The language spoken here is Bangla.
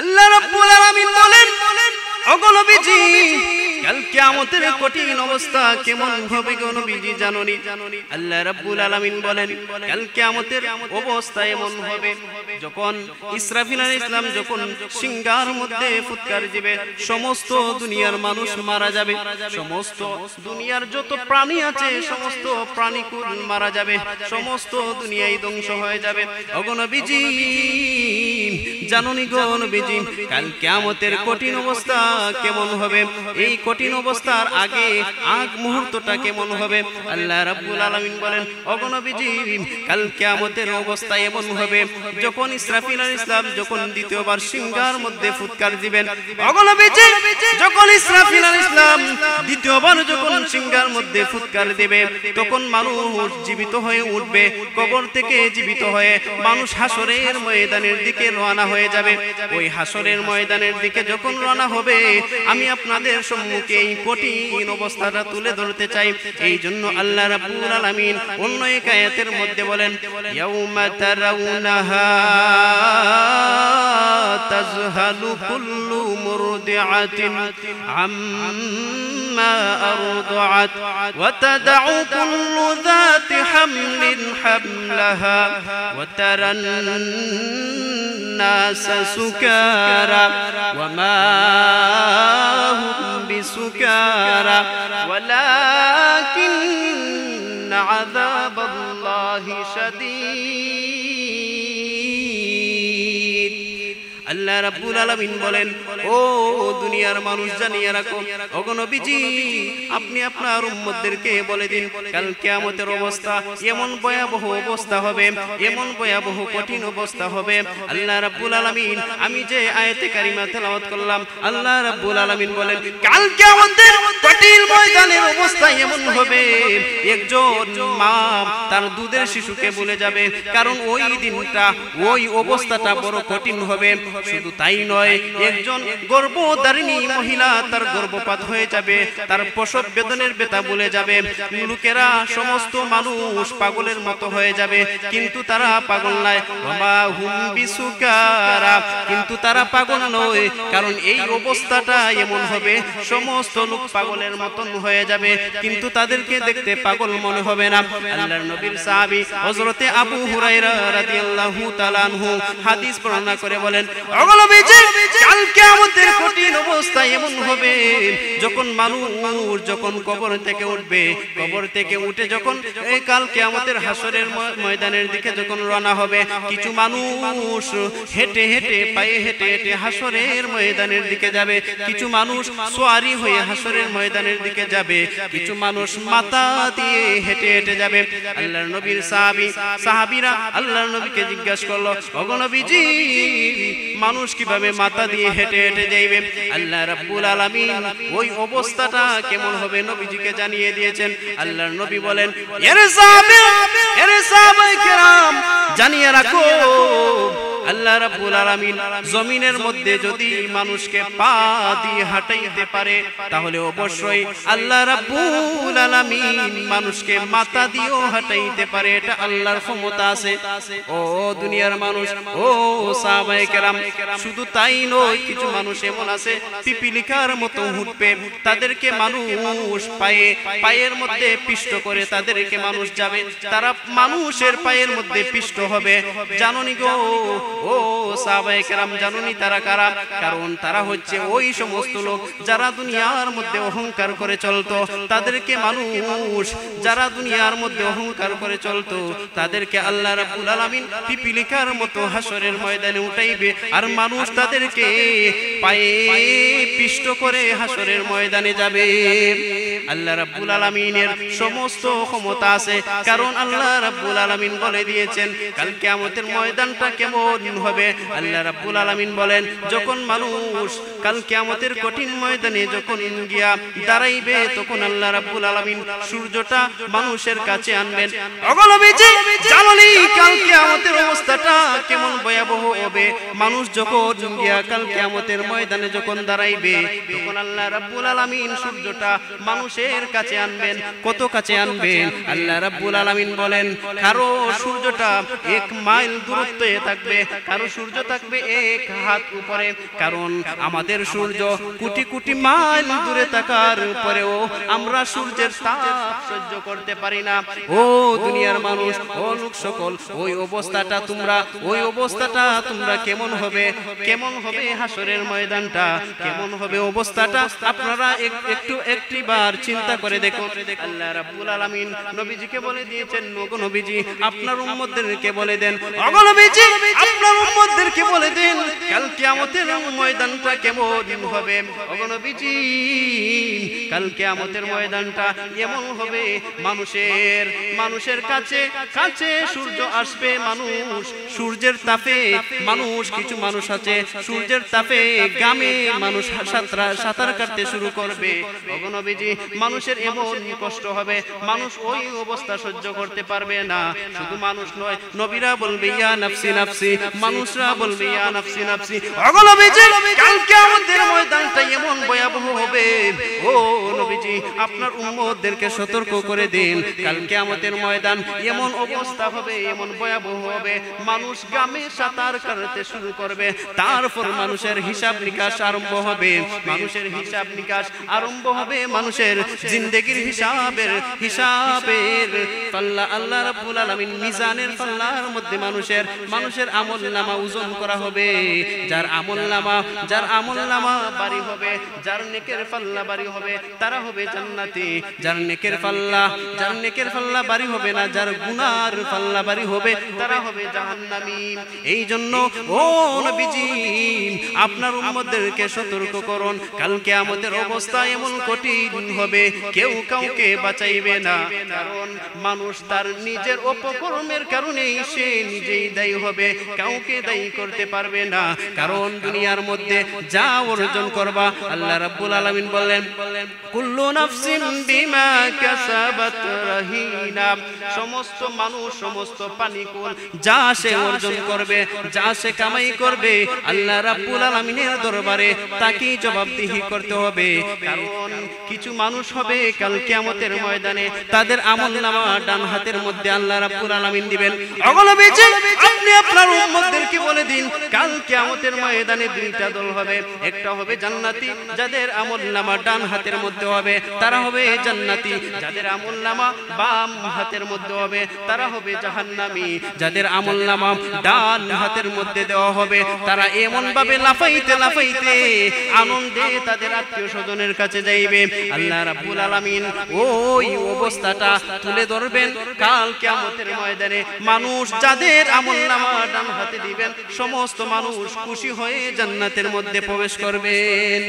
আল্লাহ রাব্বুল আলামিন বলেন, ওগো নবীজি, কাল কিয়ামতের কঠিন অবস্থা কেমন হবে গো নবীজি জানোনি? আল্লাহ রাব্বুল আলামিন বলেন, কাল কিয়ামতের অবস্থা এমন হবে, যখন ইসরাফিল আলাইহিস সালাম যখন সিংহার মধ্যে ফুৎকার দিবে, সমস্ত দুনিয়ার মানুষ মারা যাবে, সমস্ত দুনিয়ার যত প্রাণী আছে সমস্ত প্রাণীকুল মারা যাবে, সমস্ত দুনিয়াই ধ্বংস হয়ে যাবে। ওগো নবীজি জানোনি গো নবীজি, কাল কিয়ামতের কঠিন অবস্থা কেমন হবে? এই কঠিন অবস্থার আগ মুহূর্তটা কেমন হবে? আল্লাহ রাব্বুল আলামিন বলেন, ওগো নবীজি, কাল কিয়ামতের অবস্থা এমন হবে, যখন ইসরাফিল আলাইহিস সালাম যখন দ্বিতীয়বার সিংহার মধ্যে ফুৎকার দিবেন, ওগো নবীজি, যখন ইসরাফিল আলাইহিস সালাম দ্বিতীয়বার যখন সিংহার মধ্যে ফুৎকার দিবে, তখন মানুষ জীবিত হয়ে উঠবে, কবর থেকে জীবিত হয়ে মানুষ হাসরের ময়দানের দিকে রওনা হয়ে যাবে। ওই হাসরের ময়দানের দিকে যখন রওনা হবে, আমি আপনাদের সম্মুখে এই কঠিন অবস্থাটা তুলে ধরতে চাই। এই জন্য আল্লাহ রাব্বুল আলামিন অন্য এক আয়াতের মধ্যে বলেন, ইয়াউমা তারাউনাহা তাযহালু কুল্লু মুরদিআতিন আম্মা আরদাআত ওয়া তাদউ কুল্লু যাতি হামলিন হামলাহা ওয়া তারান নাসা সুকারা ওয়া মা হুম বিসুকারা ওয়ালাকিন্না আযাবাল্লাহি শাদীদ। আল্লাহ রাব্বুল আলামিন বলেন, ও দুনিয়ার মানুষ জানিয়ে রাখো, ওগো নবীজি, আপনি আপনার উম্মতদেরকে বলে দিন, কাল কিয়ামতের অবস্থা এমন ভয়াবহ অবস্থা হবে, এমন ভয়াবহ কঠিন অবস্থা হবে। আল্লাহ রাব্বুল আলামিন আমি যে আয়াতে কারিমা তেলাওয়াত করলাম, আল্লাহ রাব্বুল আলামিন বলেন, কাল কিয়ামতের কঠিন ময়দানের অবস্থা এমন হবে, একজন মা তার দুধের শিশুকে ভুলে যাবে, কারণ ওই দিনটা ওই অবস্থাটা বড় কঠিন হবে। শুধু তাই নয়, একজন গর্ভধারিণী মহিলা তার গর্ভপাত হয়ে যাবে, তার প্রসব বেদনের ব্যথা ভুলে যাবে। লোকেরা সমস্ত মানুষ পাগলের মতো হয়ে যাবে, কিন্তু তারা পাগল নয়, ওমা হুম বিসুকারা, কিন্তু তারা পাগল নয়, কারণ এই অবস্থাটা এমন হবে, সমস্ত লোক পাগলের মতন হয়ে যাবে, কিন্তু তাদেরকে দেখতে পাগল মনে হবে না। আল্লাহর নবীর সাহাবী হযরতে আবু হুরায়রা রাদিয়াল্লাহু তাআলা আনহু হাদিস বর্ণনা করে বলেন, ওগো নবীজি, কাল কিয়ামতের কঠিন অবস্থা এমন হবে, যখন মানুষ যখন কবর থেকে উঠবে, কবর থেকে উঠে যখন এই কাল কিয়ামতের হাসরের ময়দানের দিকে যখন রওনা হবে, কিছু মানুষ হেঁটে হেঁটে পায়ে হেঁটে হেঁটে হাসরের ময়দানের দিকে যাবে, কিছু মানুষ সওয়ারি হয়ে হাসরের ময়দানের দিকে যাবে, কিছু মানুষ মাথা দিয়ে হেঁটে হেঁটে যাবে। আল্লাহর নবীর সাহাবীরা আল্লাহর নবীকে জিজ্ঞাসা করলো, ওগো নবীজি, মানুষ কিভাবে মাথা দিয়ে হেঁটে হেঁটে যাইবে? আল্লাহ রাব্বুল আলামিন ওই অবস্থাটা কেমন হবে নবীজিকে জানিয়ে দিয়েছেন। আল্লাহর নবী বলেন, এরে সাহাবায়ে কেরাম, জানিয়ে রাখো, আল্লাহ রাব্বুল আলামিন জমিনের মধ্যে যদি মানুষকে পা দিয়ে হাঁটাইতে পারে, তাহলে অবশ্যই আল্লাহ রাব্বুল আলামিন মানুষকে মাথা দিয়েও হাঁটাইতে পারে, এটা আল্লাহর ক্ষমতা আছে। ও দুনিয়ার মানুষ, ও সাহাবায়ে কেরাম, শুধু তাই নয়, কিছু মানুষ এমন আছে পিপিলিকার মতো উঠবে, তাদেরকে মানুষ পায়ের মধ্যে পিষ্ট করে তাদেরকে মানুষ যাবে, তারা মানুষের পায়ের মধ্যে পিষ্ট হবে। জানোনি গো ও সাহাবায়ে কেরাম, জানোনি তারা কারা? কারণ তারা হচ্ছে ওই সমস্ত লোক যারা দুনিয়ার মধ্যে অহংকার করে চলতো, তাদেরকে মানুষ যারা দুনিয়ার মধ্যে অহংকার করে চলতো, তাদেরকে আল্লাহ রাব্বুল আলামিন পিপিলিকার মতো হাসরের ময়দানে উঠাইবে, আর মানুষ তাদেরকে পায়ে পিষ্ট করে হাসরের ময়দানে যাবে। আল্লাহ রাব্বুল আলামিনের সমস্ত ক্ষমতা আছে, কারণ আল্লাহ রাব্বুল আলামিন বলে দিয়েছেন কাল কিয়ামতের ময়দানটা কেমন হবে। আল্লাহ রাব্বুল আলামিন বলেন, যখন মানুষ কাল কিয়ামতের কঠিন ময়দানে যখন গিয়া দাঁড়াইবে, তখন আল্লাহ রাব্বুল আলামিন সূর্যটা মানুষের কাছে আনবেন। ওগো নবীজি, জানোনি কাল কিয়ামতের অবস্থাটা কেমন ভয়াবহ হবে? মানুষ যখন গিয়া কাল কিয়ামতের ময়দানে যখন দাঁড়াইবে, তখন আল্লাহ রাব্বুল আলামিন সূর্যটা মানুষের মানুষের কাছে আনবেন। কত কাছে আনবেন? আল্লাহ রাব্বুল আলামিন বলেন, কারো সূর্যটা 1 মাইল দূরত্বে থাকবে, কারো সূর্য থাকবে 1 হাত উপরে। কারণ আমাদের সূর্য কোটি কোটি মাইল দূরে থাকার পরেও আমরা সূর্যের তাপ সহ্য করতে পারি না। ও দুনিয়ার মানুষ, ও লোক সকল, ওই অবস্থাটা তোমরা কেমন হবে? কেমন হবে হাসরের ময়দানটা? কেমন হবে অবস্থাটা? আপনারা একটিবার চিন্তা করে দেখুন। আল্লাহ রাব্বুল আলামিন নবীজিকে বলে দিয়েছেন, ওগো নবীজি আপনার উম্মতদেরকে বলে দেন, ওগো নবীজি আপনার উম্মতদেরকে বলে দেন কাল কিয়ামতের ময়দানটা কেমন হবে। ওগো নবীজি কাল কিয়ামতের ময়দানটা এমন হবে, মানুষের কাছে কাছে সূর্য আসবে। মানুষ সূর্যের তাপে, কিছু মানুষ আছে সূর্যের তাপে গ্রামে মানুষ সাঁতার কাটতে শুরু করবে। ওগো নবীজি মানুষের এমন কষ্ট হবে, মানুষ ওই অবস্থা সহ্য করতে পারবে না। শুধু মানুষ নয়, নবীরা বলবে ইয়া নাফসি নাফসি, মানুষরা বলবে ইয়া নাফসি নাফসি। ওগো নবীজি কাল কিয়ামতের ময়দানটা এমন ভয়াবহ হবে। ও নবীজি আপনার উম্মতদেরকে সতর্ক করে দিন, কাল কিয়ামতের ময়দান এমন অবস্থা হবে, এমন ভয়াবহ হবে, মানুষ গ্রামে সাঁতার কাটতে শুরু করবে। তারপর মানুষের হিসাব নিকাশ আরম্ভ হবে, মানুষের জিন্দেগির হিসাবের পাল্লা আল্লাহ রাব্বুল আলামিন মিজানের পাল্লার মধ্যে মানুষের আমলনামা ওজন করা হবে। যার আমলনামা ভারী হবে, যার নেকের পাল্লা ভারী হবে, তারা হবে জান্নাতি। যার নেকের পাল্লা ভারী হবে না, যার গুনার পাল্লা ভারী হবে, তারা হবে জাহান্নামী। এই জন্য ও নবীজি আপনার উম্মতদেরকে সতর্ক করুন, কাল কিয়ামতের অবস্থা এমন কঠিন হবে, কেউ কাউকে বাঁচাইবে না। কারণ মানুষ তার নিজের অপকর্মের কারণে সে নিজেই দায়ী হবে, কাউকে দায়ী করতে পারবে না। কারণ দুনিয়ার মধ্যে যা অর্জন করবা, আল্লাহ রাব্বুল আলামিন বললেন কুল্লু নাফসিন বিমা কাসাবাত রাহিনা, সমস্ত মানুষ, সমস্ত প্রাণীকুল যা সে অর্জন করবে, যা সে কামাই করবে, আল্লাহ রাব্বুল আলামিনের দরবারে তাকে জবাবদিহি করতে হবে। কারণ কিছু মানুষ হবে কাল কিয়ামতের ময়দানে তাদের আমলনামা ডান হাতের মধ্যে আল্লাহ রাব্বুল আলামিন দিবেন। ওগো নবীজি আপনি আপনার উম্মতদেরকে বলে দিন কাল কিয়ামতের ময়দানে 2টা দল হবে। একটা হবে জান্নাতি, যাদের আমলনামা ডান হাতের মধ্যে হবে তারা হবে জান্নাতি। যাদের আমলনামা বাম হাতের মধ্যে হবে তারা হবে জাহান্নামী। যাদের আমলনামা ডান হাতের মধ্যে দেওয়া হবে তারা এমন ভাবে লাফাইতে লাফাইতে আনন্দে তাদের আত্মীয় স্বজনের কাছে যাইবে। আল্লাহ রাব্বুল আলামিন ওই অবস্থাটা তুলে ধরবেন কাল কিয়ামতের ময়দানে। মানুষ যাদের আমলনামা ডান হাতে দিবেন, সমস্ত মানুষ খুশি হয়ে জান্নাতের মধ্যে প্রবেশ করবেন।